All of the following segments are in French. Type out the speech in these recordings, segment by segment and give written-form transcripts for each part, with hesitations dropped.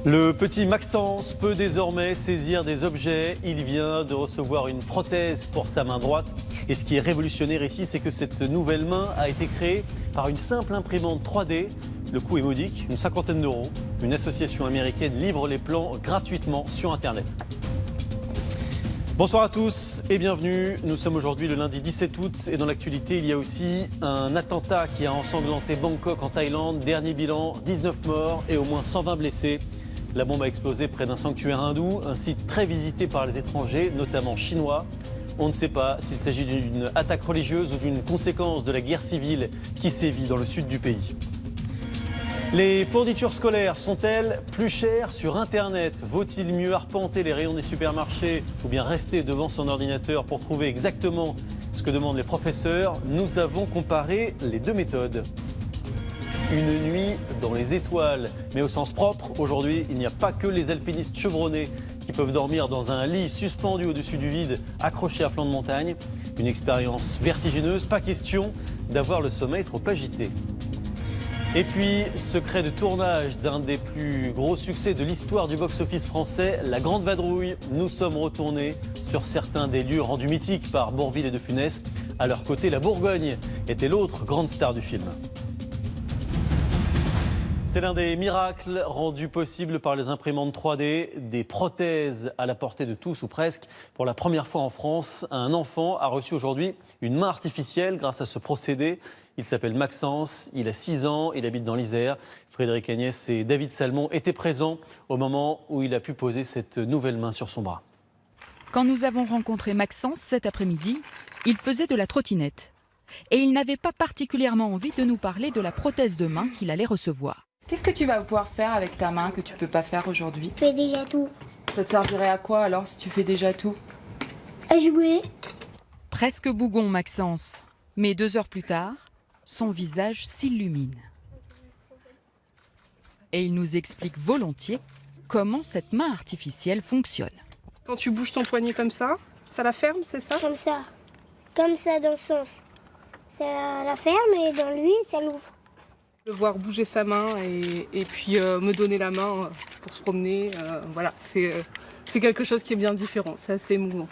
Le petit Maxence peut désormais saisir des objets. Il vient de recevoir une prothèse pour sa main droite. Et ce qui est révolutionnaire ici, c'est que cette nouvelle main a été créée par une simple imprimante 3D. Le coût est modique, une cinquantaine d'euros. Une association américaine livre les plans gratuitement sur Internet. Bonsoir à tous et bienvenue. Nous sommes aujourd'hui le lundi 17 août et dans l'actualité, il y a aussi un attentat qui a ensanglanté Bangkok en Thaïlande. Dernier bilan, 19 morts et au moins 120 blessés. La bombe a explosé près d'un sanctuaire hindou, un site très visité par les étrangers, notamment chinois. On ne sait pas s'il s'agit d'une attaque religieuse ou d'une conséquence de la guerre civile qui sévit dans le sud du pays. Les fournitures scolaires sont-elles plus chères sur Internet? Vaut-il mieux arpenter les rayons des supermarchés ou bien rester devant son ordinateur pour trouver exactement ce que demandent les professeurs? Nous avons comparé les deux méthodes. Une nuit dans les étoiles, mais au sens propre. Aujourd'hui, il n'y a pas que les alpinistes chevronnés qui peuvent dormir dans un lit suspendu au-dessus du vide, accroché à flanc de montagne. Une expérience vertigineuse, pas question d'avoir le sommeil trop agité. Et puis, secret de tournage d'un des plus gros succès de l'histoire du box-office français, La Grande Vadrouille. Nous sommes retournés sur certains des lieux rendus mythiques par Bourvil et De Funès. À leur côté, la Bourgogne était l'autre grande star du film. C'est l'un des miracles rendus possibles par les imprimantes 3D, des prothèses à la portée de tous ou presque. Pour la première fois en France, un enfant a reçu aujourd'hui une main artificielle grâce à ce procédé. Il s'appelle Maxence, il a 6 ans, il habite dans l'Isère. Frédéric Agnès et David Salmon étaient présents au moment où il a pu poser cette nouvelle main sur son bras. Quand nous avons rencontré Maxence cet après-midi, il faisait de la trottinette. Et il n'avait pas particulièrement envie de nous parler de la prothèse de main qu'il allait recevoir. Qu'est-ce que tu vas pouvoir faire avec ta main que tu peux pas faire aujourd'hui? Je fais déjà tout. Ça te servirait à quoi alors si tu fais déjà tout? À jouer. Presque bougon Maxence. Mais 2 heures plus tard, son visage s'illumine. Et il nous explique volontiers comment cette main artificielle fonctionne. Quand tu bouges ton poignet comme ça la ferme, c'est ça? Comme ça. Comme ça dans le sens. Ça la ferme et dans lui, ça l'ouvre. De voir bouger sa main et puis me donner la main pour se promener, voilà, c'est quelque chose qui est bien différent, c'est assez émouvant.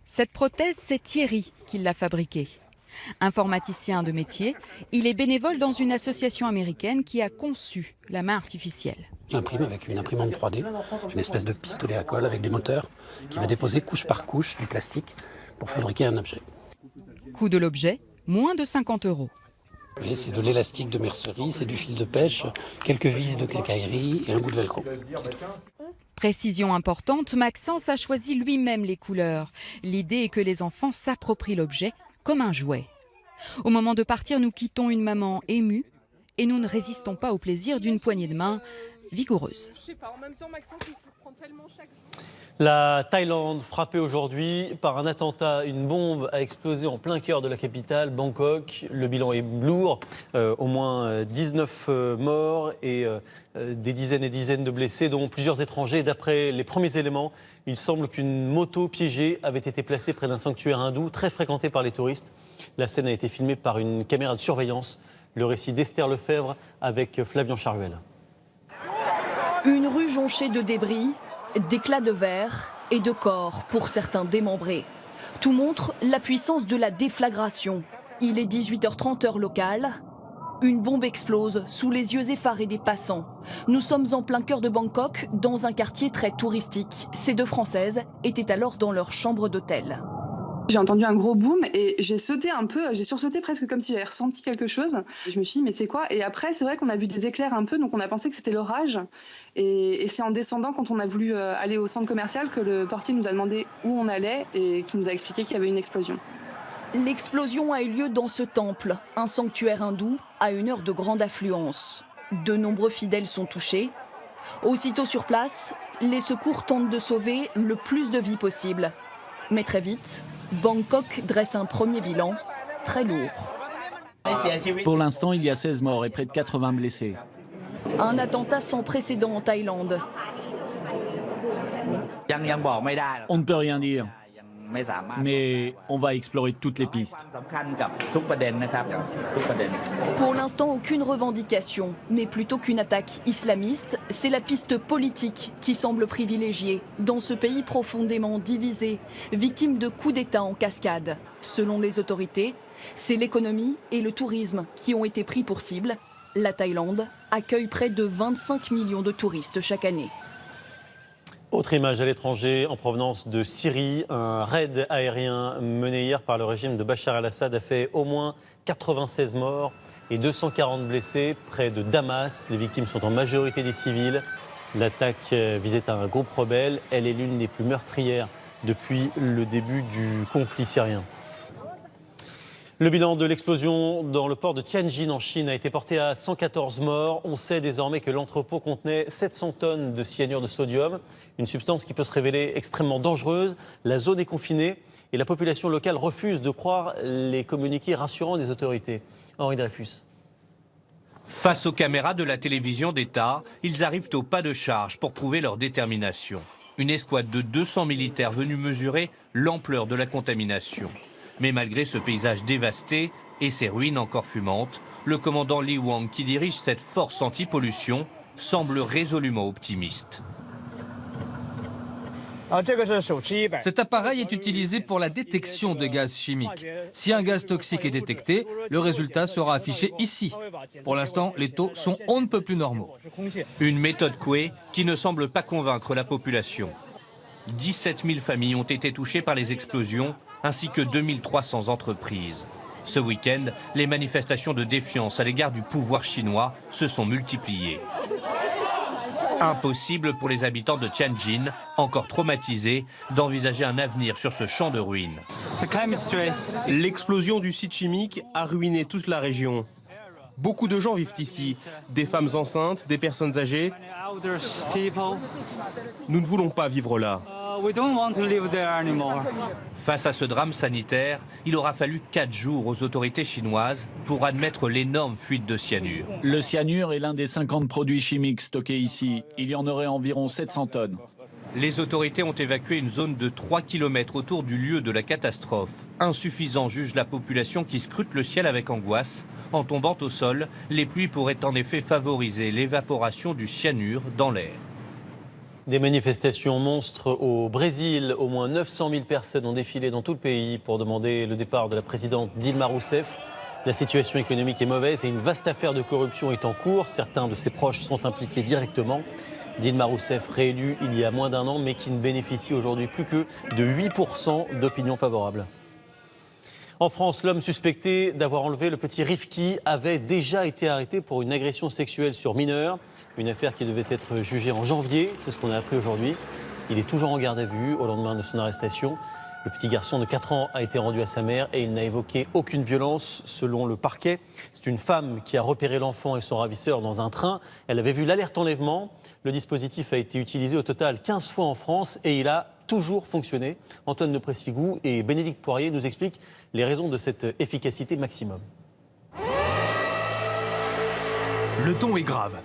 Cette prothèse, c'est Thierry qui l'a fabriquée. Informaticien de métier, il est bénévole dans une association américaine qui a conçu la main artificielle. J'imprime avec une imprimante 3D, une espèce de pistolet à colle avec des moteurs qui va déposer couche par couche du plastique pour fabriquer un objet. Coût de l'objet, moins de 50 euros. Oui, c'est de l'élastique de mercerie, c'est du fil de pêche, quelques vis de quincaillerie et un bout de velcro. C'est tout. Précision importante, Maxence a choisi lui-même les couleurs. L'idée est que les enfants s'approprient l'objet comme un jouet. Au moment de partir, nous quittons une maman émue et nous ne résistons pas au plaisir d'une poignée de main vigoureuse. Je sais pas, en même temps Maxence il se prend tellement chaque jour. La Thaïlande frappée aujourd'hui par un attentat. Une bombe a explosé en plein cœur de la capitale, Bangkok. Le bilan est lourd, au moins 19 morts et des dizaines et dizaines de blessés, dont plusieurs étrangers. D'après les premiers éléments, il semble qu'une moto piégée avait été placée près d'un sanctuaire hindou très fréquenté par les touristes. La scène a été filmée par une caméra de surveillance. Le récit d'Esther Lefebvre avec Flavien Charuel. Une rue jonchée de débris, d'éclats de verre et de corps pour certains démembrés. Tout montre la puissance de la déflagration. Il est 18h30 heure locale. Une bombe explose sous les yeux effarés des passants. Nous sommes en plein cœur de Bangkok, dans un quartier très touristique. Ces 2 Françaises étaient alors dans leur chambre d'hôtel. J'ai entendu un gros boom et j'ai sauté un peu, j'ai sursauté presque comme si j'avais ressenti quelque chose. Je me suis dit mais c'est quoi? Et après c'est vrai qu'on a vu des éclairs un peu, donc on a pensé que c'était l'orage. Et c'est en descendant quand on a voulu aller au centre commercial que le portier nous a demandé où on allait et qui nous a expliqué qu'il y avait une explosion. L'explosion a eu lieu dans ce temple, un sanctuaire hindou à une heure de grande affluence. De nombreux fidèles sont touchés. Aussitôt sur place, les secours tentent de sauver le plus de vies possible. Mais très vite, Bangkok dresse un premier bilan très lourd. Pour l'instant, il y a 16 morts et près de 80 blessés. Un attentat sans précédent en Thaïlande. On ne peut rien dire. Mais on va explorer toutes les pistes. Pour l'instant, aucune revendication, mais plutôt qu'une attaque islamiste, c'est la piste politique qui semble privilégiée dans ce pays profondément divisé, victime de coups d'État en cascade. Selon les autorités, c'est l'économie et le tourisme qui ont été pris pour cible. La Thaïlande accueille près de 25 millions de touristes chaque année. Autre image à l'étranger, en provenance de Syrie, un raid aérien mené hier par le régime de Bachar el-Assad a fait au moins 96 morts et 240 blessés près de Damas. Les victimes sont en majorité des civils. L'attaque visait un groupe rebelle. Elle est l'une des plus meurtrières depuis le début du conflit syrien. Le bilan de l'explosion dans le port de Tianjin en Chine a été porté à 114 morts. On sait désormais que l'entrepôt contenait 700 tonnes de cyanure de sodium, une substance qui peut se révéler extrêmement dangereuse. La zone est confinée et la population locale refuse de croire les communiqués rassurants des autorités. Henri Dreyfus. Face aux caméras de la télévision d'État, ils arrivent au pas de charge pour prouver leur détermination. Une escouade de 200 militaires venus mesurer l'ampleur de la contamination. Mais malgré ce paysage dévasté et ces ruines encore fumantes, le commandant Li Wang, qui dirige cette force anti-pollution, semble résolument optimiste. Cet appareil est utilisé pour la détection de gaz chimiques. Si un gaz toxique est détecté, le résultat sera affiché ici. Pour l'instant, les taux sont on ne peut plus normaux. Une méthode Coué qui ne semble pas convaincre la population. 17 000 familles ont été touchées par les explosions, ainsi que 2300 entreprises. Ce week-end, les manifestations de défiance à l'égard du pouvoir chinois se sont multipliées. Impossible pour les habitants de Tianjin, encore traumatisés, d'envisager un avenir sur ce champ de ruines. L'explosion du site chimique a ruiné toute la région. Beaucoup de gens vivent ici, des femmes enceintes, des personnes âgées. Nous ne voulons pas vivre là. Face à ce drame sanitaire, il aura fallu 4 jours aux autorités chinoises pour admettre l'énorme fuite de cyanure. Le cyanure est l'un des 50 produits chimiques stockés ici. Il y en aurait environ 700 tonnes. Les autorités ont évacué une zone de 3 km autour du lieu de la catastrophe. Insuffisant, juge la population qui scrute le ciel avec angoisse. En tombant au sol, les pluies pourraient en effet favoriser l'évaporation du cyanure dans l'air. Des manifestations monstres au Brésil. Au moins 900 000 personnes ont défilé dans tout le pays pour demander le départ de la présidente Dilma Rousseff. La situation économique est mauvaise et une vaste affaire de corruption est en cours. Certains de ses proches sont impliqués directement. Dilma Rousseff, réélue il y a moins d'un an, mais qui ne bénéficie aujourd'hui plus que de 8% d'opinion favorable. En France, l'homme suspecté d'avoir enlevé le petit Rifki avait déjà été arrêté pour une agression sexuelle sur mineur. Une affaire qui devait être jugée en janvier, c'est ce qu'on a appris aujourd'hui. Il est toujours en garde à vue au lendemain de son arrestation. Le petit garçon de 4 ans a été rendu à sa mère et il n'a évoqué aucune violence selon le parquet. C'est une femme qui a repéré l'enfant et son ravisseur dans un train. Elle avait vu l'alerte enlèvement. Le dispositif a été utilisé au total 15 fois en France et il a toujours fonctionné. Antoine de Pressigou et Bénédicte Poirier nous expliquent les raisons de cette efficacité maximum. Le ton est grave.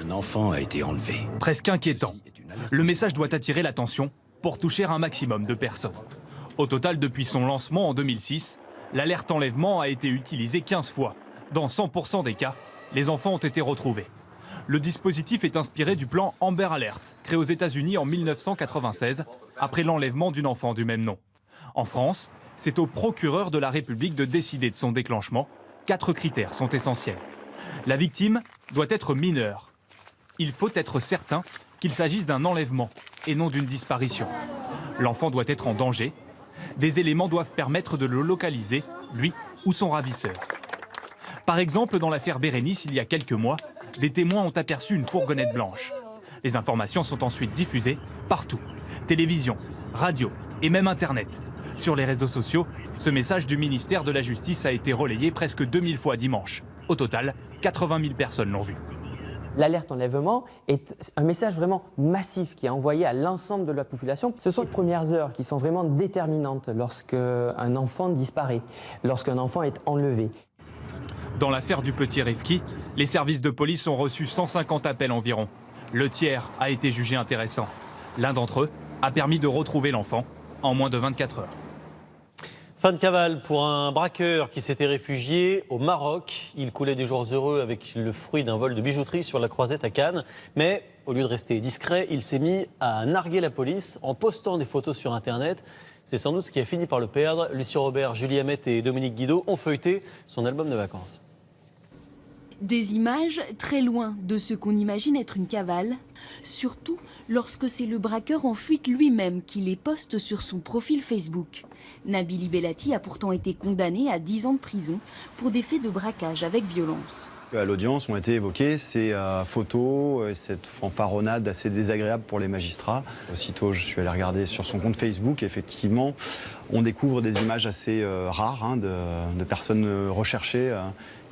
Un enfant a été enlevé. Presque inquiétant. Le message doit attirer l'attention pour toucher un maximum de personnes. Au total, depuis son lancement en 2006, l'alerte enlèvement a été utilisée 15 fois. Dans 100% des cas, les enfants ont été retrouvés. Le dispositif est inspiré du plan Amber Alert, créé aux États-Unis en 1996, après l'enlèvement d'une enfant du même nom. En France, c'est au procureur de la République de décider de son déclenchement. 4 critères sont essentiels. La victime doit être mineure. Il faut être certain qu'il s'agisse d'un enlèvement et non d'une disparition. L'enfant doit être en danger. Des éléments doivent permettre de le localiser, lui ou son ravisseur. Par exemple, dans l'affaire Bérénice, il y a quelques mois, des témoins ont aperçu une fourgonnette blanche. Les informations sont ensuite diffusées partout. Télévision, radio et même Internet. Sur les réseaux sociaux, ce message du ministère de la Justice a été relayé presque 2000 fois dimanche. Au total, 80 000 personnes l'ont vu. L'alerte enlèvement est un message vraiment massif qui est envoyé à l'ensemble de la population. Ce sont les premières heures qui sont vraiment déterminantes lorsqu'un enfant disparaît, lorsqu'un enfant est enlevé. Dans l'affaire du petit Rifki, les services de police ont reçu 150 appels environ. Le tiers a été jugé intéressant. L'un d'entre eux a permis de retrouver l'enfant en moins de 24 heures. Fin de cavale pour un braqueur qui s'était réfugié au Maroc. Il coulait des jours heureux avec le fruit d'un vol de bijouterie sur la Croisette à Cannes. Mais au lieu de rester discret, il s'est mis à narguer la police en postant des photos sur Internet. C'est sans doute ce qui a fini par le perdre. Lucie Robert, Julie Hamet et Dominique Guido ont feuilleté son album de vacances. Des images très loin de ce qu'on imagine être une cavale, surtout lorsque c'est le braqueur en fuite lui-même qui les poste sur son profil Facebook. Nabili Bellati a pourtant été condamné à 10 ans de prison pour des faits de braquage avec violence. À l'audience ont été évoquées ces photos, cette fanfaronnade assez désagréable pour les magistrats. Aussitôt, je suis allé regarder sur son compte Facebook. Effectivement, on découvre des images assez rares de personnes recherchées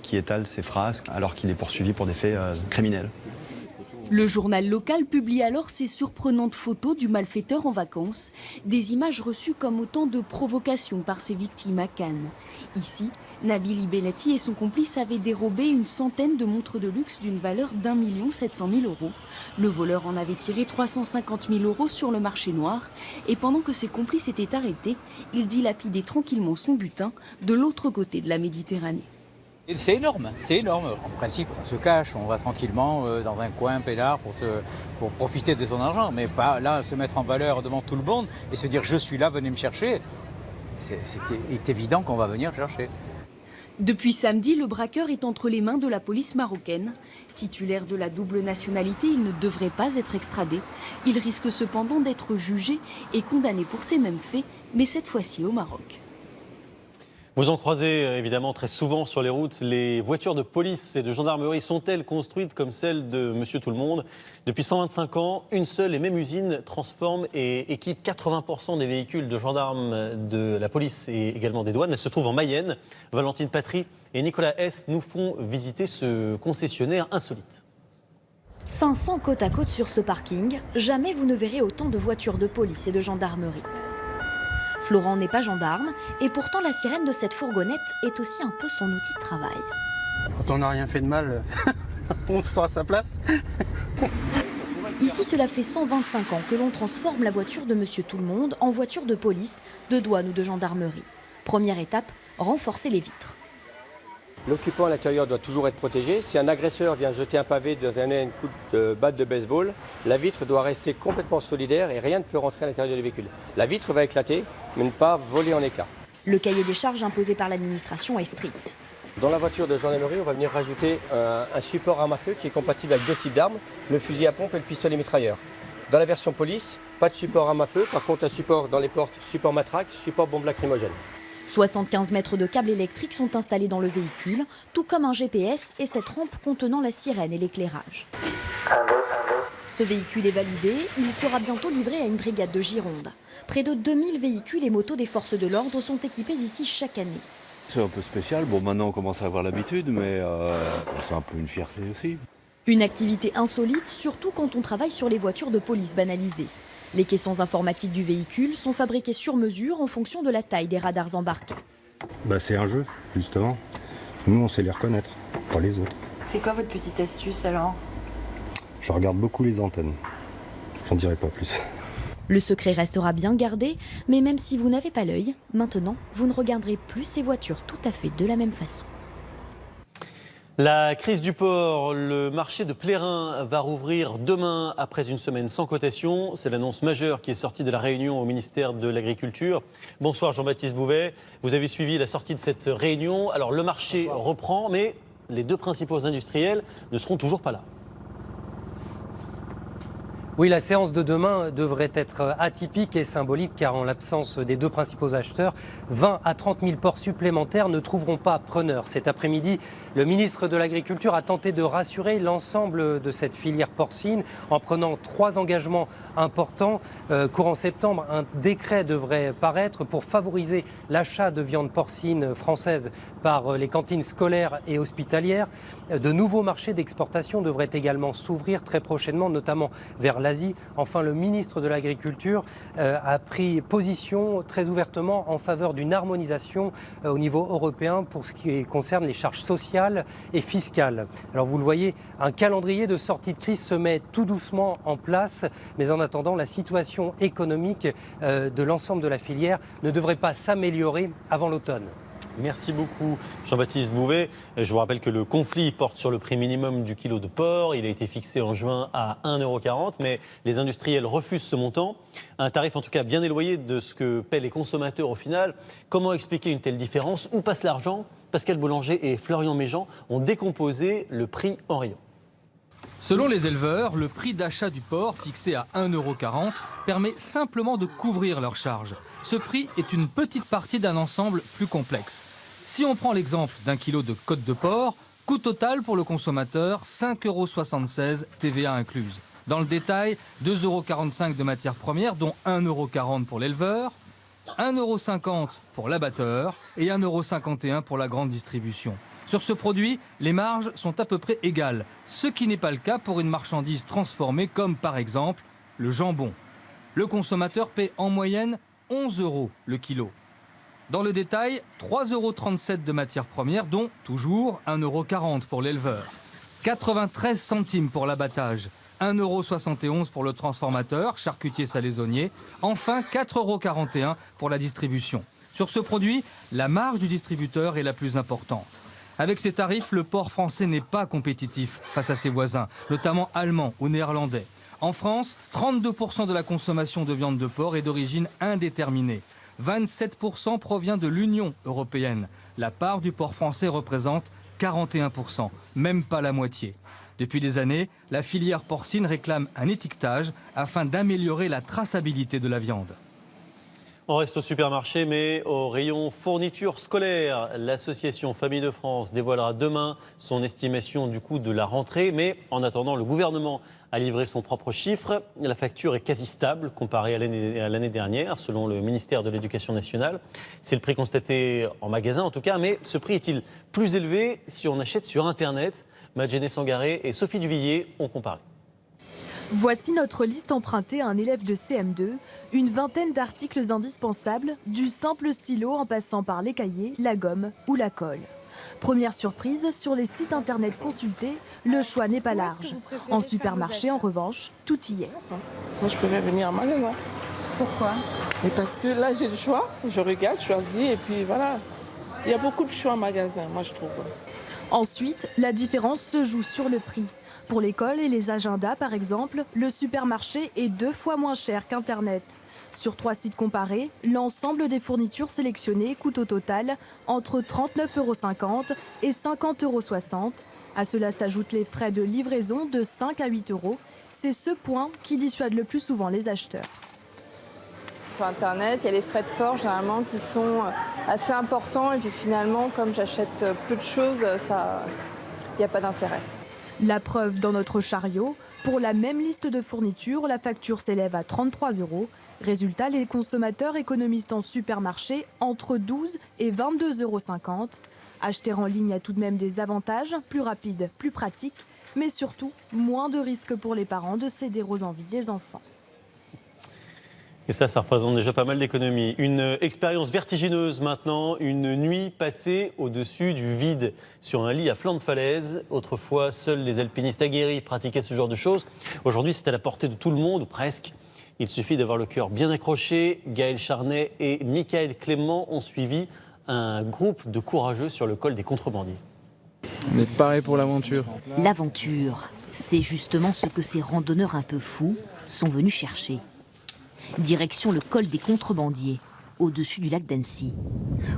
qui étalent ces frasques alors qu'il est poursuivi pour des faits criminels. Le journal local publie alors ces surprenantes photos du malfaiteur en vacances, des images reçues comme autant de provocations par ses victimes à Cannes. Ici, Nabili Bellati et son complice avaient dérobé une centaine de montres de luxe d'une valeur d'1 700 000 €. Le voleur en avait tiré 350 000 € sur le marché noir et pendant que ses complices étaient arrêtés, il dilapidait tranquillement son butin de l'autre côté de la Méditerranée. C'est énorme, c'est énorme. En principe, on se cache, on va tranquillement dans un coin peinard pour profiter de son argent, mais pas là se mettre en valeur devant tout le monde et se dire je suis là, venez me chercher. C'est évident qu'on va venir chercher. Depuis samedi, le braqueur est entre les mains de la police marocaine. Titulaire de la double nationalité, il ne devrait pas être extradé. Il risque cependant d'être jugé et condamné pour ces mêmes faits, mais cette fois-ci au Maroc. Vous en croisez évidemment très souvent sur les routes. Les voitures de police et de gendarmerie sont-elles construites comme celles de Monsieur Tout-le-Monde ? Depuis 125 ans, une seule et même usine transforme et équipe 80% des véhicules de gendarmes de la police et également des douanes. Elle se trouve en Mayenne. Valentine Patry et Nicolas Hess nous font visiter ce concessionnaire insolite. 500 côte à côte sur ce parking, jamais vous ne verrez autant de voitures de police et de gendarmerie. Florent n'est pas gendarme et pourtant la sirène de cette fourgonnette est aussi un peu son outil de travail. Quand on n'a rien fait de mal, on se sent à sa place. Ici, cela fait 125 ans que l'on transforme la voiture de Monsieur Tout-le-Monde en voiture de police, de douane ou de gendarmerie. Première étape, renforcer les vitres. L'occupant à l'intérieur doit toujours être protégé. Si un agresseur vient jeter un pavé, donner un coup de batte de baseball, la vitre doit rester complètement solidaire et rien ne peut rentrer à l'intérieur du véhicule. La vitre va éclater, mais ne pas voler en éclats. Le cahier des charges imposé par l'administration est strict. Dans la voiture de gendarmerie, on va venir rajouter un support arme à feu qui est compatible avec deux types d'armes, le fusil à pompe et le pistolet mitrailleur. Dans la version police, pas de support arme à feu, par contre un support dans les portes, support matraque, support bombe lacrymogène. 75 mètres de câbles électriques sont installés dans le véhicule, tout comme un GPS et cette rampe contenant la sirène et l'éclairage. Ce véhicule est validé, il sera bientôt livré à une brigade de Gironde. Près de 2000 véhicules et motos des forces de l'ordre sont équipés ici chaque année. C'est un peu spécial, bon maintenant on commence à avoir l'habitude, mais c'est un peu une fierté aussi. Une activité insolite, surtout quand on travaille sur les voitures de police banalisées. Les caissons informatiques du véhicule sont fabriqués sur mesure en fonction de la taille des radars embarqués. C'est un jeu, justement. Nous, on sait les reconnaître, pas les autres. C'est quoi votre petite astuce alors ? Je regarde beaucoup les antennes. J'en dirai pas plus. Le secret restera bien gardé, mais même si vous n'avez pas l'œil, maintenant, vous ne regarderez plus ces voitures tout à fait de la même façon. La crise du porc, le marché de Plérin va rouvrir demain après une semaine sans cotation. C'est l'annonce majeure qui est sortie de la réunion au ministère de l'Agriculture. Bonsoir Jean-Baptiste Bouvet, vous avez suivi la sortie de cette réunion. Alors le marché reprend, mais les deux principaux industriels ne seront toujours pas là. Oui, la séance de demain devrait être atypique et symbolique car en l'absence des deux principaux acheteurs, 20 à 30 000 porcs supplémentaires ne trouveront pas preneur. Cet après-midi, le ministre de l'Agriculture a tenté de rassurer l'ensemble de cette filière porcine en prenant 3 engagements importants. Courant septembre, un décret devrait paraître pour favoriser l'achat de viande porcine française par les cantines scolaires et hospitalières. De nouveaux marchés d'exportation devraient également s'ouvrir très prochainement, notamment vers l'Asie l'Asie. Enfin, le ministre de l'Agriculture a pris position très ouvertement en faveur d'une harmonisation au niveau européen pour ce qui concerne les charges sociales et fiscales. Alors vous le voyez, un calendrier de sortie de crise se met tout doucement en place, mais en attendant, la situation économique de l'ensemble de la filière ne devrait pas s'améliorer avant l'automne. Merci beaucoup Jean-Baptiste Bouvet. Je vous rappelle que le conflit porte sur le prix minimum du kilo de porc. Il a été fixé en juin à 1,40 €, mais les industriels refusent ce montant. Un tarif en tout cas bien éloigné de ce que paient les consommateurs au final. Comment expliquer une telle différence? Où passe l'argent? Pascal Boulanger et Florian Méjean ont décomposé le prix en rayon. Selon les éleveurs, le prix d'achat du porc, fixé à 1,40 €, permet simplement de couvrir leurs charges. Ce prix est une petite partie d'un ensemble plus complexe. Si on prend l'exemple d'un kilo de côte de porc, coût total pour le consommateur, 5,76 €, TVA incluse. Dans le détail, 2,45 € de matières premières, dont 1,40 € pour l'éleveur, 1,50 € pour l'abatteur et 1,51 € pour la grande distribution. Sur ce produit, les marges sont à peu près égales, ce qui n'est pas le cas pour une marchandise transformée comme par exemple le jambon. Le consommateur paie en moyenne 11 € le kilo. Dans le détail, 3,37 € de matières premières, dont toujours 1,40 € pour l'éleveur, 93 centimes pour l'abattage, 1,71 € pour le transformateur, charcutier salaisonnier, enfin 4,41 € pour la distribution. Sur ce produit, la marge du distributeur est la plus importante. Avec ces tarifs, le porc français n'est pas compétitif face à ses voisins, notamment allemands ou néerlandais. En France, 32% de la consommation de viande de porc est d'origine indéterminée. 27% provient de l'Union européenne. La part du porc français représente 41%, même pas la moitié. Depuis des années, la filière porcine réclame un étiquetage afin d'améliorer la traçabilité de la viande. On reste au supermarché, mais au rayon fourniture scolaire. L'association Famille de France dévoilera demain son estimation du coût de la rentrée. Mais en attendant, le gouvernement a livré son propre chiffre. La facture est quasi stable comparée à l'année dernière, selon le ministère de l'Éducation nationale. C'est le prix constaté en magasin en tout cas, mais ce prix est-il plus élevé si on achète sur Internet? Madjene Sangaré et Sophie Duvillier ont comparé. Voici notre liste empruntée à un élève de CM2, une vingtaine d'articles indispensables, du simple stylo en passant par les cahiers, la gomme ou la colle. Première surprise, sur les sites internet consultés, le choix n'est pas large. En supermarché, en revanche, tout y est. Moi, je préfère venir en magasin. Pourquoi? Et parce que là, j'ai le choix, je regarde, je choisis et puis voilà. Il y a beaucoup de choix en magasin, moi je trouve. Ensuite, la différence se joue sur le prix. Pour l'école et les agendas, par exemple, le supermarché est 2 fois moins cher qu'Internet. Sur 3 sites comparés, l'ensemble des fournitures sélectionnées coûte au total entre 39,50 € et 50,60 €. À cela s'ajoutent les frais de livraison de 5 à 8 €. C'est ce point qui dissuade le plus souvent les acheteurs. Sur Internet, il y a les frais de port généralement qui sont assez importants et puis finalement, comme j'achète peu de choses, il n'y a pas d'intérêt. La preuve dans notre chariot, pour la même liste de fournitures, la facture s'élève à 33 €. Résultat, les consommateurs économisent en supermarché entre 12 et 22,50 €. Acheter en ligne a tout de même des avantages, plus rapide, plus pratique, mais surtout moins de risques pour les parents de céder aux envies des enfants. Et ça représente déjà pas mal d'économies. Une expérience vertigineuse maintenant, une nuit passée au-dessus du vide sur un lit à flanc de falaise. Autrefois, seuls les alpinistes aguerris pratiquaient ce genre de choses. Aujourd'hui, c'est à la portée de tout le monde, ou presque. Il suffit d'avoir le cœur bien accroché. Gaël Charnet et Michael Clément ont suivi un groupe de courageux sur le col des Contrebandiers. On est paré pour l'aventure. L'aventure, c'est justement ce que ces randonneurs un peu fous sont venus chercher. Direction le col des Contrebandiers, au-dessus du lac d'Annecy.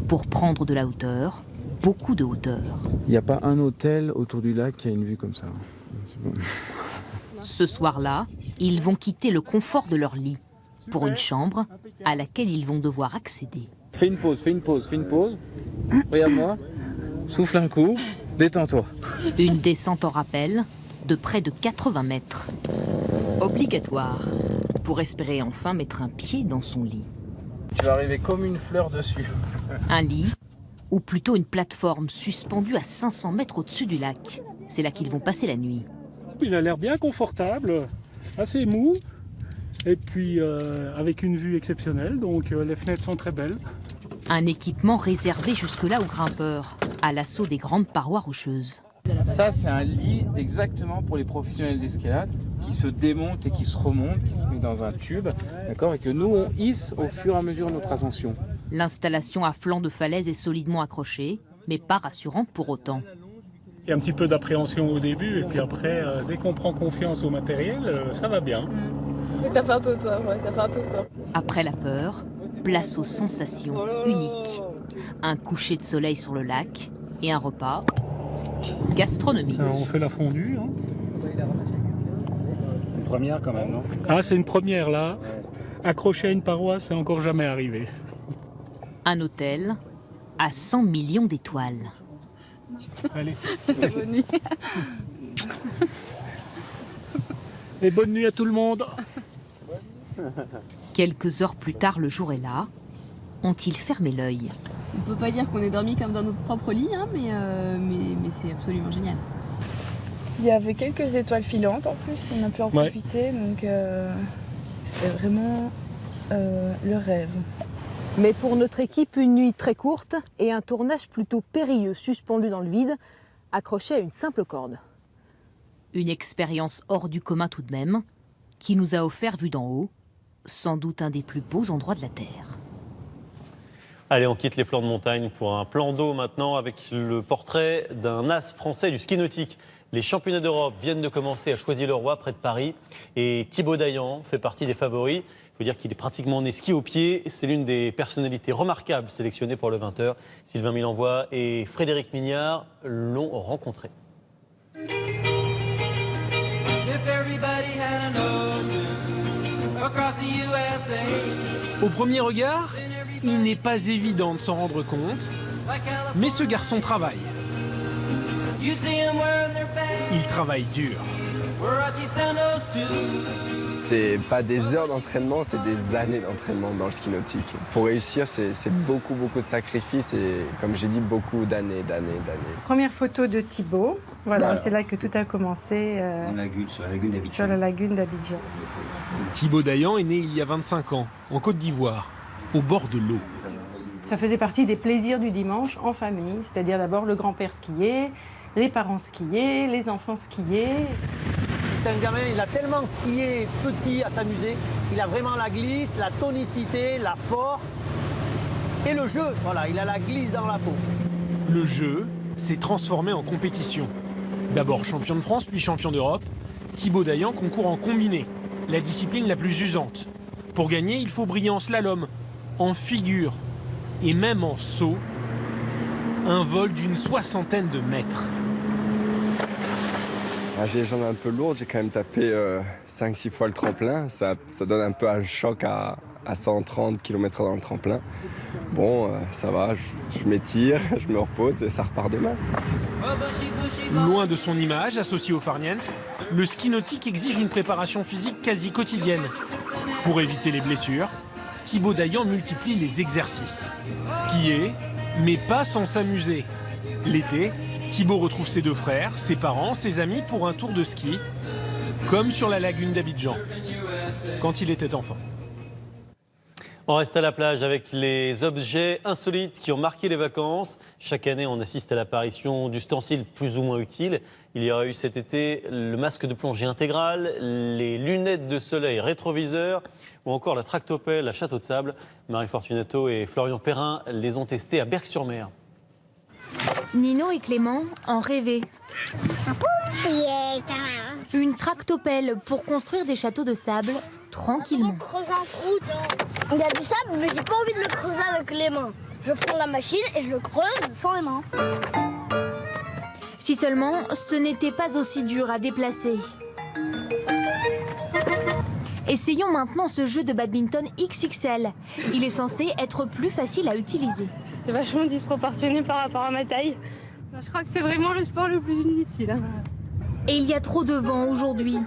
Pour prendre de la hauteur, beaucoup de hauteur. Il n'y a pas un hôtel autour du lac qui a une vue comme ça. Bon. Ce soir-là, ils vont quitter le confort de leur lit pour une chambre à laquelle ils vont devoir accéder. Fais une pause. Regarde-moi, souffle un coup, détends-toi. Une descente en rappel de près de 80 mètres. Obligatoire pour espérer enfin mettre un pied dans son lit. Tu vas arriver comme une fleur dessus. Un lit, ou plutôt une plateforme suspendue à 500 mètres au-dessus du lac. C'est là qu'ils vont passer la nuit. Il a l'air bien confortable. assez mou et puis avec une vue exceptionnelle, donc les fenêtres sont très belles. Un équipement réservé jusque-là aux grimpeurs, à l'assaut des grandes parois rocheuses. Ça, c'est un lit exactement pour les professionnels d'escalade qui se démonte et qui se remonte, qui se met dans un tube, d'accord, et que nous, on hisse au fur et à mesure de notre ascension. L'installation à flanc de falaise est solidement accrochée, mais pas rassurante pour autant. Il y a un petit peu d'appréhension au début, et puis après, dès qu'on prend confiance au matériel, ça va bien. Mais ça fait un peu peur, ouais, ça fait un peu peur. Après la peur, place aux sensations uniques. Un coucher de soleil sur le lac et un repas gastronomique. On fait la fondue. Hein. Une première quand même, non? Ah, c'est une première là. Accroché à une paroi, c'est encore jamais arrivé. Un hôtel à 100 millions d'étoiles. Allez. Bonne nuit. Et bonne nuit à tout le monde. Quelques heures plus tard, le jour est là. Ont-ils fermé l'œil? On ne peut pas dire qu'on est dormi comme dans notre propre lit, hein, mais c'est absolument génial. Il y avait quelques étoiles filantes en plus, on a pu en profiter, donc c'était vraiment le rêve. Mais pour notre équipe, une nuit très courte et un tournage plutôt périlleux, suspendu dans le vide, accroché à une simple corde. Une expérience hors du commun tout de même, qui nous a offert, vue d'en haut, sans doute un des plus beaux endroits de la Terre. Allez, on quitte les flancs de montagne pour un plan d'eau maintenant avec le portrait d'un as français du ski nautique. Les championnats d'Europe viennent de commencer à Choisy-le-Roi, près de Paris. Et Thibaut Dayan fait partie des favoris. Il faut dire qu'il est pratiquement né ski au pied. C'est l'une des personnalités remarquables sélectionnées pour le 20h. Sylvain Milenvois et Frédéric Mignard l'ont rencontré. Au premier regard, il n'est pas évident de s'en rendre compte, mais ce garçon travaille. Il travaille dur. C'est pas des heures d'entraînement, c'est des années d'entraînement dans le ski nautique. Pour réussir, c'est beaucoup de sacrifices et, comme j'ai dit, beaucoup d'années. Première photo de Thibaut. Voilà. C'est là que tout a commencé sur la lagune d'Abidjan. Thibaut Dayan est né il y a 25 ans, en Côte d'Ivoire, au bord de l'eau. Ça faisait partie des plaisirs du dimanche en famille, c'est-à-dire d'abord le grand-père skier, les parents skier, les enfants skier. C'est un gamin, il a tellement skié petit à s'amuser. Il a vraiment la glisse, la tonicité, la force et le jeu. Voilà, il a la glisse dans la peau. Le jeu s'est transformé en compétition. D'abord champion de France, puis champion d'Europe, Thibaut Dayan concourt en combiné, la discipline la plus usante. Pour gagner, il faut briller en slalom, en figure et même en saut. Un vol d'une 60aine de mètres. J'ai les jambes un peu lourdes, j'ai quand même tapé 5-6 fois le tremplin. Ça donne un peu un choc à 130 km/h dans le tremplin. Bon, ça va, je m'étire, je me repose et ça repart demain. Loin de son image associée au farniente, le ski nautique exige une préparation physique quasi quotidienne. Pour éviter les blessures, Thibaut Dayan multiplie les exercices. Skier, mais pas sans s'amuser. L'été, Thibaut retrouve ses deux frères, ses parents, ses amis pour un tour de ski, comme sur la lagune d'Abidjan, quand il était enfant. On reste à la plage avec les objets insolites qui ont marqué les vacances. Chaque année, on assiste à l'apparition d'ustensiles plus ou moins utiles. Il y aura eu cet été le masque de plongée intégral, les lunettes de soleil rétroviseur ou encore la tractopelle à Château de Sable. Marie Fortunato et Florian Perrin les ont testés à Berck-sur-Mer. Nino et Clément en rêvaient. Une tractopelle pour construire des châteaux de sable tranquillement. Creuser un trou, il y a du sable, mais j'ai pas envie de le creuser avec les mains. Je prends la machine et je le creuse sans les mains. Si seulement ce n'était pas aussi dur à déplacer. Essayons maintenant ce jeu de badminton XXL. Il est censé être plus facile à utiliser. C'est vachement disproportionné par rapport à ma taille. Je crois que c'est vraiment le sport le plus inutile. Et il y a trop de vent aujourd'hui.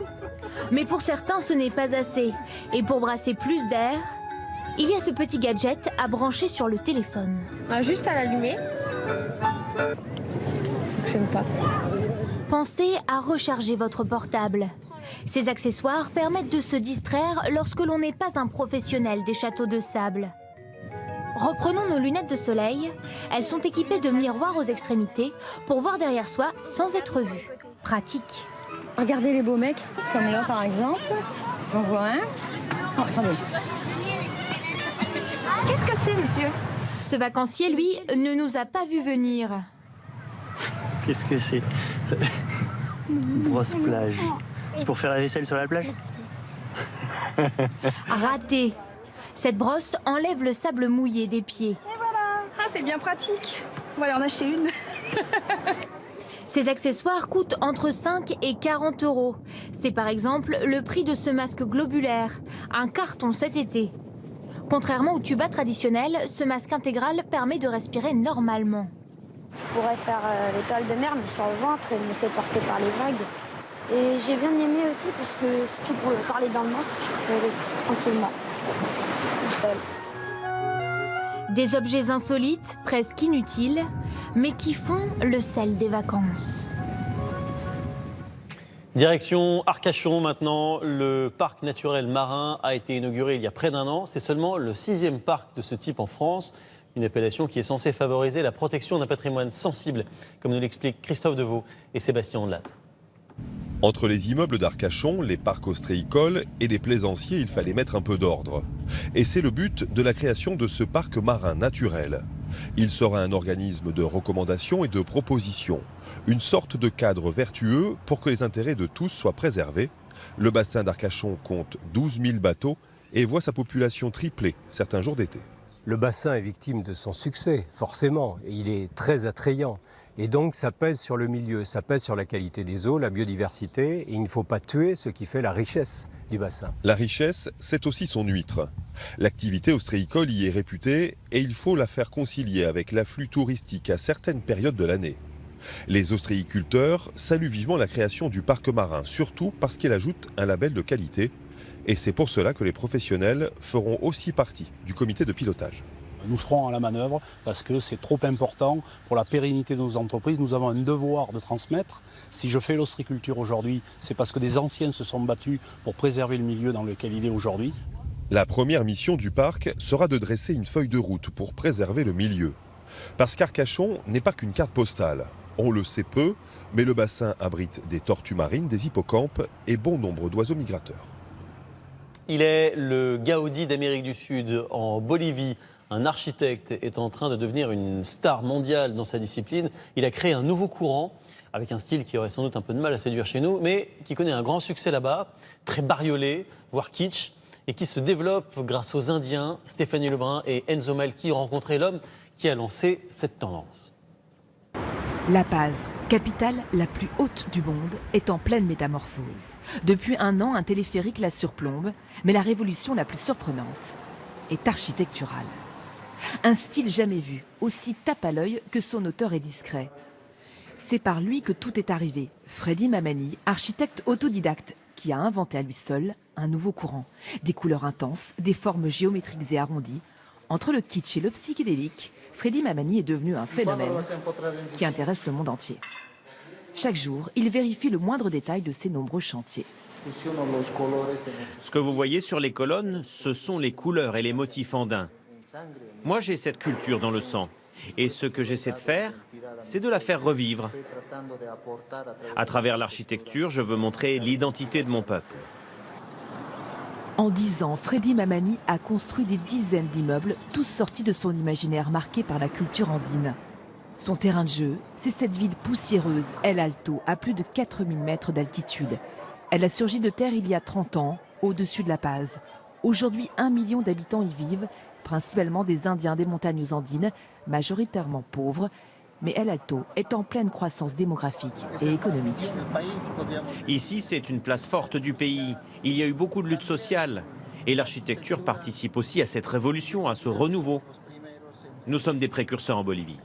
Mais pour certains, ce n'est pas assez. Et pour brasser plus d'air, il y a ce petit gadget à brancher sur le téléphone. Juste à l'allumer. Ça fonctionne pas. Pensez à recharger votre portable. Ces accessoires permettent de se distraire lorsque l'on n'est pas un professionnel des châteaux de sable. Reprenons nos lunettes de soleil. Elles sont équipées de miroirs aux extrémités pour voir derrière soi sans être vu. Pratique. Regardez les beaux mecs, comme là par exemple. On voit un. Oh, attendez. Qu'est-ce que c'est, monsieur? Ce vacancier, lui, ne nous a pas vu venir. Qu'est-ce que c'est? Brosse plage. C'est pour faire la vaisselle sur la plage? Raté. Cette brosse enlève le sable mouillé des pieds. Et voilà. Ah, c'est bien pratique. On va aller en acheter une. Ces accessoires coûtent entre 5 et 40 €. C'est par exemple le prix de ce masque globulaire, un carton cet été. Contrairement au tuba traditionnel, ce masque intégral permet de respirer normalement. Je pourrais faire l'étoile de mer, mais sur le ventre et me laisser porter par les vagues. Et j'ai bien aimé aussi parce que si tu pouvais parler dans le masque, je peux aller tranquillement, tout seul. Des objets insolites, presque inutiles, mais qui font le sel des vacances. Direction Arcachon maintenant, le parc naturel marin a été inauguré il y a près d'1 an. C'est seulement le 6e parc de ce type en France, une appellation qui est censée favoriser la protection d'un patrimoine sensible, comme nous l'expliquent Christophe Deveau et Sébastien Ondelat. Entre les immeubles d'Arcachon, les parcs ostréicoles et les plaisanciers, il fallait mettre un peu d'ordre. Et c'est le but de la création de ce parc marin naturel. Il sera un organisme de recommandation et de proposition, une sorte de cadre vertueux pour que les intérêts de tous soient préservés. Le bassin d'Arcachon compte 12 000 bateaux et voit sa population tripler certains jours d'été. Le bassin est victime de son succès, forcément, et il est très attrayant. Et donc ça pèse sur le milieu, ça pèse sur la qualité des eaux, la biodiversité, et il ne faut pas tuer ce qui fait la richesse du bassin. La richesse, c'est aussi son huître. L'activité ostréicole y est réputée et il faut la faire concilier avec l'afflux touristique à certaines périodes de l'année. Les ostréiculteurs saluent vivement la création du parc marin, surtout parce qu'il ajoute un label de qualité. Et c'est pour cela que les professionnels feront aussi partie du comité de pilotage. Nous serons à la manœuvre parce que c'est trop important pour la pérennité de nos entreprises. Nous avons un devoir de transmettre. Si je fais l'ostréiculture aujourd'hui, c'est parce que des anciens se sont battus pour préserver le milieu dans lequel il est aujourd'hui. La première mission du parc sera de dresser une feuille de route pour préserver le milieu. Parce qu'Arcachon n'est pas qu'une carte postale. On le sait peu, mais le bassin abrite des tortues marines, des hippocampes et bon nombre d'oiseaux migrateurs. Il est le Gaudi d'Amérique du Sud en Bolivie. Un architecte est en train de devenir une star mondiale dans sa discipline. Il a créé un nouveau courant avec un style qui aurait sans doute un peu de mal à séduire chez nous, mais qui connaît un grand succès là-bas, très bariolé, voire kitsch, et qui se développe grâce aux Indiens, Stéphanie Lebrun et Enzo Malki ont rencontré l'homme qui a lancé cette tendance. La Paz, capitale la plus haute du monde, est en pleine métamorphose. Depuis 1 an, un téléphérique la surplombe, mais la révolution la plus surprenante est architecturale. Un style jamais vu, aussi tape à l'œil que son auteur est discret. C'est par lui que tout est arrivé. Freddy Mamani, architecte autodidacte, qui a inventé à lui seul un nouveau courant. Des couleurs intenses, des formes géométriques et arrondies. Entre le kitsch et le psychédélique, Freddy Mamani est devenu un phénomène qui intéresse le monde entier. Chaque jour, il vérifie le moindre détail de ses nombreux chantiers. Ce que vous voyez sur les colonnes, ce sont les couleurs et les motifs andins. Moi, j'ai cette culture dans le sang. Et ce que j'essaie de faire, c'est de la faire revivre. À travers l'architecture, je veux montrer l'identité de mon peuple. En 10 ans, Freddy Mamani a construit des dizaines d'immeubles, tous sortis de son imaginaire marqué par la culture andine. Son terrain de jeu, c'est cette ville poussiéreuse, El Alto, à plus de 4000 mètres d'altitude. Elle a surgi de terre il y a 30 ans, au-dessus de La Paz. Aujourd'hui, 1 million d'habitants y vivent, principalement des Indiens des montagnes andines, majoritairement pauvres. Mais El Alto est en pleine croissance démographique et économique. Ici, c'est une place forte du pays. Il y a eu beaucoup de luttes sociales. Et l'architecture participe aussi à cette révolution, à ce renouveau. Nous sommes des précurseurs en Bolivie.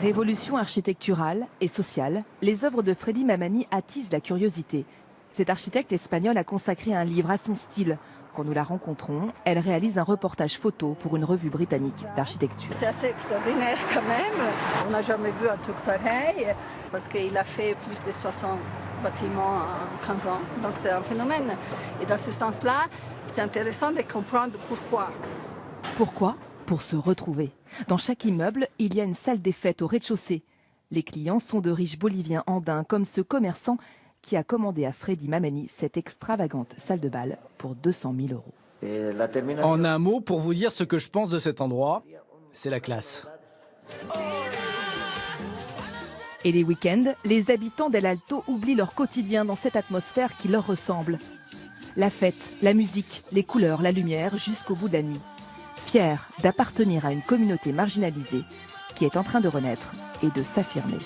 Révolution architecturale et sociale, les œuvres de Freddy Mamani attisent la curiosité. Cet architecte espagnol a consacré un livre à son style. Quand nous la rencontrons, elle réalise un reportage photo pour une revue britannique d'architecture. C'est assez extraordinaire quand même. On n'a jamais vu un truc pareil parce qu'il a fait plus de 60 bâtiment en 15 ans. Donc c'est un phénomène. Et dans ce sens-là, c'est intéressant de comprendre pourquoi. Pourquoi ? Pour se retrouver. Dans chaque immeuble, il y a une salle des fêtes au rez-de-chaussée. Les clients sont de riches Boliviens andins, comme ce commerçant qui a commandé à Freddy Mamani cette extravagante salle de bal pour 200 000 €. En un mot, pour vous dire ce que je pense de cet endroit, c'est la classe. Et les week-ends, les habitants d'El Alto oublient leur quotidien dans cette atmosphère qui leur ressemble. La fête, la musique, les couleurs, la lumière, jusqu'au bout de la nuit. Fiers d'appartenir à une communauté marginalisée qui est en train de renaître et de s'affirmer.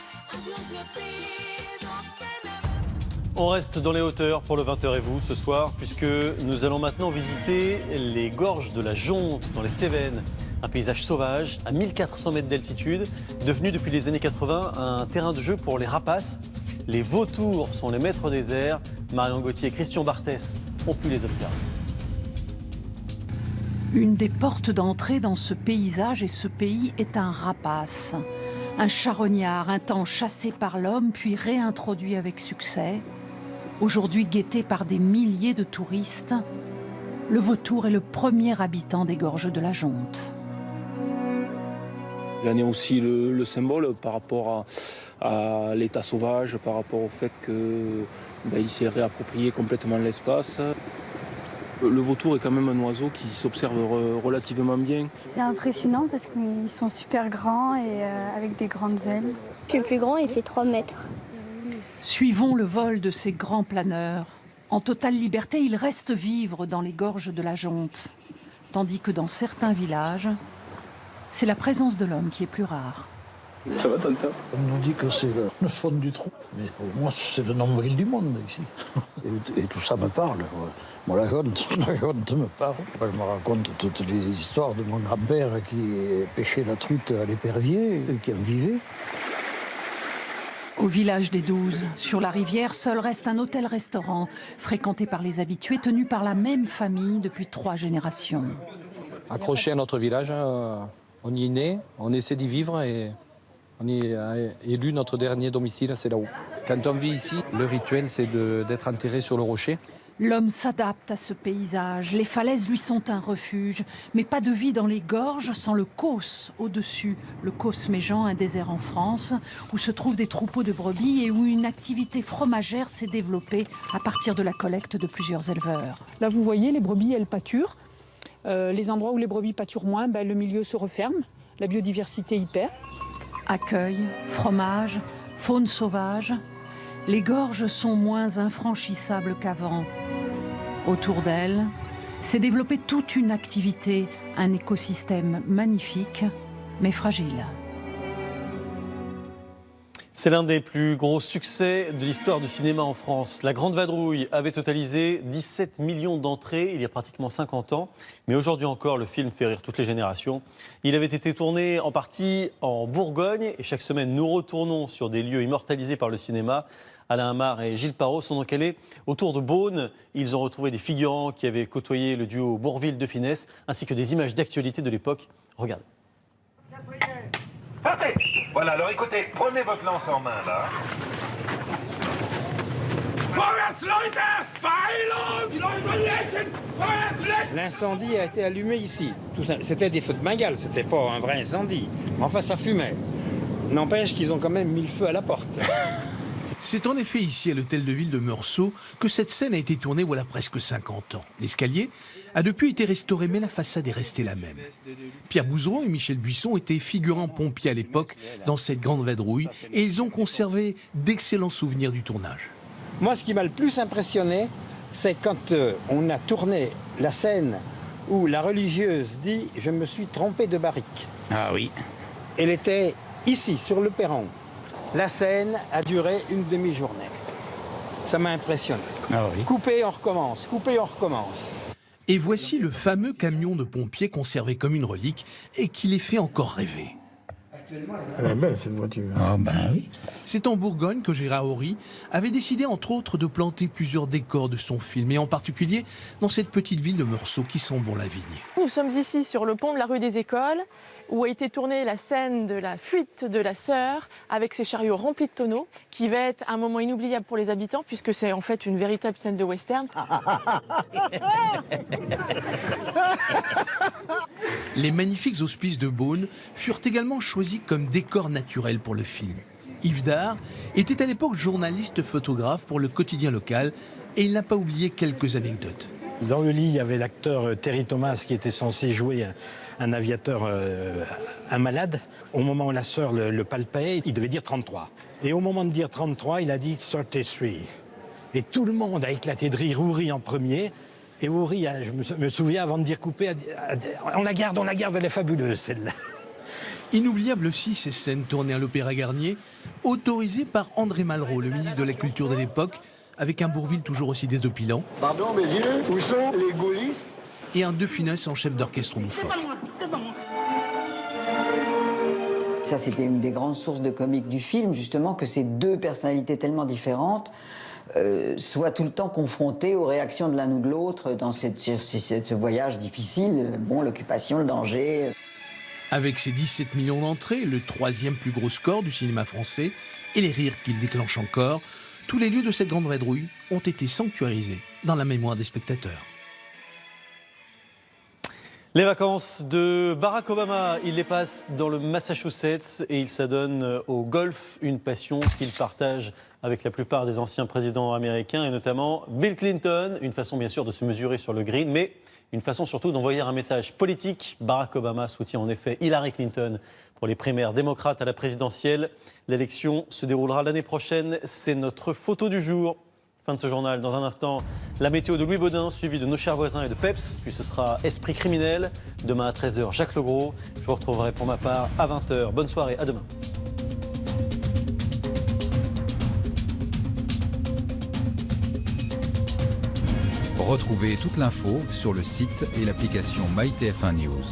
On reste dans les hauteurs pour le 20h et vous ce soir, puisque nous allons maintenant visiter les gorges de la Jonte dans les Cévennes. Un paysage sauvage à 1400 mètres d'altitude, devenu depuis les années 80 un terrain de jeu pour les rapaces. Les vautours sont les maîtres des airs. Marion Gauthier et Christian Barthès ont pu les observer. Une des portes d'entrée dans ce paysage et ce pays est un rapace. Un charognard, un temps chassé par l'homme, puis réintroduit avec succès. Aujourd'hui guetté par des milliers de touristes, le vautour est le premier habitant des gorges de la Jonte. Il en est aussi le symbole par rapport à l'état sauvage, par rapport au fait qu'il s'est réapproprié complètement l'espace. Le vautour est quand même un oiseau qui s'observe relativement bien. C'est impressionnant parce qu'ils sont super grands et avec des grandes ailes. Le plus grand, il fait 3 mètres. Suivons le vol de ces grands planeurs. En totale liberté, ils restent vivre dans les gorges de la Jonte. Tandis que dans certains villages, c'est la présence de l'homme qui est plus rare. Ça va, Tintin? On nous dit que c'est le fond du trou, mais pour moi, c'est le nombril du monde ici. Et tout ça me parle. Moi, la Jonte me parle. Je me raconte toutes les histoires de mon grand-père qui pêchait la truite à l'épervier et qui en vivait. Au village des 12, sur la rivière, seul reste un hôtel-restaurant, fréquenté par les habitués, tenu par la même famille depuis 3 générations. Accroché à notre village, on y est né, on essaie d'y vivre et on y a élu notre dernier domicile, c'est là-haut. Quand on vit ici, le rituel, c'est d'être enterré sur le rocher. L'homme s'adapte à ce paysage. Les falaises lui sont un refuge, mais pas de vie dans les gorges sans le Causse au-dessus. Le Causse Méjean, un désert en France, où se trouvent des troupeaux de brebis et où une activité fromagère s'est développée à partir de la collecte de plusieurs éleveurs. Là, vous voyez, les brebis, elles pâturent. Les endroits où les brebis pâturent moins, le milieu se referme, la biodiversité y perd. Accueil, fromage, faune sauvage, les gorges sont moins infranchissables qu'avant. Autour d'elles, s'est développée toute une activité, un écosystème magnifique, mais fragile. C'est l'un des plus gros succès de l'histoire du cinéma en France. La Grande Vadrouille avait totalisé 17 millions d'entrées il y a pratiquement 50 ans. Mais aujourd'hui encore, le film fait rire toutes les générations. Il avait été tourné en partie en Bourgogne. Et chaque semaine, nous retournons sur des lieux immortalisés par le cinéma. Alain Hamar et Gilles Parot sont donc allés autour de Beaune. Ils ont retrouvé des figurants qui avaient côtoyé le duo Bourvil-De Funès, ainsi que des images d'actualité de l'époque. Regardez. Partez! Voilà, alors écoutez, prenez votre lance en main, là. L'incendie a été allumé ici. C'était des feux de Bengale, c'était pas un vrai incendie. Mais enfin, ça fumait. N'empêche qu'ils ont quand même mis le feu à la porte. C'est en effet ici, à l'hôtel de ville de Meursault, que cette scène a été tournée voilà presque 50 ans. L'escalier a depuis été restauré, mais la façade est restée la même. Pierre Bouzereau et Michel Buisson étaient figurants pompiers à l'époque dans cette Grande Vadrouille et ils ont conservé d'excellents souvenirs du tournage. Moi, ce qui m'a le plus impressionné, c'est quand on a tourné la scène où la religieuse dit « Je me suis trompée de barrique ». Ah oui. Elle était ici, sur le perron. La scène a duré une demi-journée. Ça m'a impressionné. Ah oui. Coupez, on recommence. Coupez, on recommence. Et voici le fameux camion de pompiers conservé comme une relique et qui les fait encore rêver. Elle est belle cette voiture. Ah ben oui. C'est en Bourgogne que Gérard Horry avait décidé entre autres de planter plusieurs décors de son film, et en particulier dans cette petite ville de Meursault qui sent bon la vigne. Nous sommes ici sur le pont de la rue des Écoles où a été tournée la scène de la fuite de la sœur avec ses chariots remplis de tonneaux, qui va être un moment inoubliable pour les habitants puisque c'est en fait une véritable scène de western. Les magnifiques hospices de Beaune furent également choisis comme décor naturel pour le film. Yves Dard était à l'époque journaliste photographe pour le quotidien local et il n'a pas oublié quelques anecdotes. Dans le lit, il y avait l'acteur Terry Thomas qui était censé jouer un aviateur, un malade. Au moment où la sœur le palpait, il devait dire 33. Et au moment de dire 33, il a dit 33. Et tout le monde a éclaté de rire, Oury en premier. Et Oury, je me souviens, avant de dire couper, on la garde, elle est fabuleuse celle-là. Inoubliable aussi ces scènes tournées à l'Opéra Garnier, autorisées par André Malraux, le ministre de la Culture de l'époque, avec un Bourvil toujours aussi désopilant. Pardon, messieurs, où sont les gaullistes? Et un De Funès en chef d'orchestre loufoque. Ça, c'était une des grandes sources de comique du film, justement, que ces deux personnalités tellement différentes soient tout le temps confrontées aux réactions de l'un ou de l'autre dans ce voyage difficile, bon, l'occupation, le danger. Avec ses 17 millions d'entrées, le 3e plus gros score du cinéma français, et les rires qu'il déclenche encore, tous les lieux de cette grande vadrouille ont été sanctuarisés dans la mémoire des spectateurs. Les vacances de Barack Obama, il les passe dans le Massachusetts et il s'adonne au golf, une passion qu'il partage avec la plupart des anciens présidents américains et notamment Bill Clinton. Une façon bien sûr de se mesurer sur le green, mais une façon surtout d'envoyer un message politique. Barack Obama soutient en effet Hillary Clinton pour les primaires démocrates à la présidentielle. L'élection se déroulera l'année prochaine. C'est notre photo du jour. Fin de ce journal. Dans un instant, la météo de Louis Baudin, suivie de Nos chers voisins et de Peps. Puis ce sera Esprit criminel. Demain à 13h, Jacques Legros. Je vous retrouverai pour ma part à 20h. Bonne soirée, à demain. Retrouvez toute l'info sur le site et l'application MyTF1 News.